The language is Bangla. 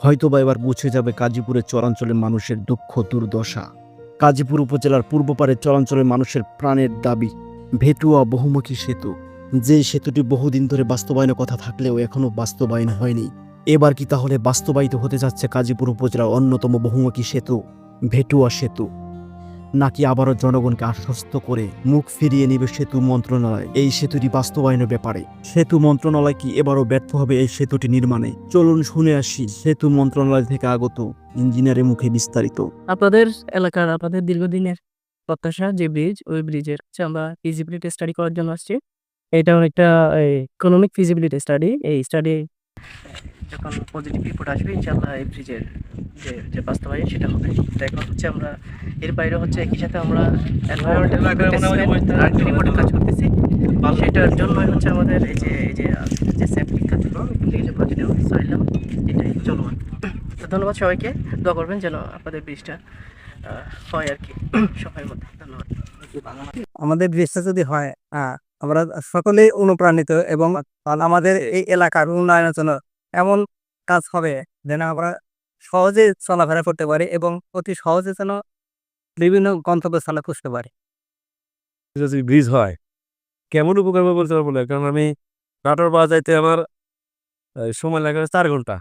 হয়তোবা এবার বুঝে যাবে গাজীপুরের চরাঞ্চলের মানুষের দুঃখ দুর্দশা। গাজীপুর উপজেলার পূর্ব পারে চরাঞ্চলের মানুষের প্রাণের দাবি ভেটুয়া বহুমুখী সেতু। যে সেতুটি বহুদিন ধরে বাস্তবায়নের কথা থাকলেও এখনো বাস্তবায়ন হয়নি। এবার কি তাহলে বাস্তবায়িত হতে যাচ্ছে গাজীপুর উপজেলার অন্যতম বহুমুখী সেতু ভেটুয়া সেতু? নাকি আবারও জনগণকে আশ্বস্ত করে মুখ ফিরিয়ে নেবে সেতু মন্ত্রণালয় এই সেতুটি বাস্তবায়নের ব্যাপারে? সেতু মন্ত্রণালয় কি এবারও ব্যর্থ হবে এই সেতুটি নির্মাণে? চলুন শুনে আসি সেতু মন্ত্রণালয় থেকে আগত ইঞ্জিনিয়ারের মুখে বিস্তারিত। আপনাদের এলাকার আপনাদের দীর্ঘদিনের প্রত্যাশা যে ব্রিজ, ওই ব্রিজের আমরা ফিজিবিলিটি স্টাডি করার জন্য আসছি। এটা অনেকটা ইকোনমিক ফিজিবিলিটি স্টাডি। এই স্টাডি যখন পজিটিভ রিপোর্ট আসবে ইনশাআল্লাহ এই ব্রিজের যে বাস্তবায়ন সেটা হবে। তো এখন হচ্ছে আমরা এর বাইরে হচ্ছে একই সাথে আমরা এনভায়রনমেন্টাল রিপোর্টের কাজ করতেছি। সেটার জন্য হচ্ছে আমাদের এই যে স্যাম্পলিং কাজগুলো এগুলো যে প্রতিদিন চাইলাম এটাই চলমান। তো ধন্যবাদ সবাইকে, দোয়া করবেন যেন আপনাদের ব্রিজটা হয় আর কি সময়ের মধ্যে। ধন্যবাদ। আমাদের ব্রিজটা যদি হয়, আমরা সকলেই অনুপ্রাণিত এবং আমাদের এই এলাকার উন্নয়নের জন্য এমন কাজ হবে যেন আমরা সহজে চলাফেরা করতে পারি এবং অতি সহজে যেন বিভিন্ন গন্তব্যস্থলে পৌঁছতে পারি। যদি ব্রিজ হয় কেমন উপকার হবে বলতে পারবো না, কারণ আমি নাটোর বাজার যাইতে আমার সময় লাগে 4 ঘন্টা।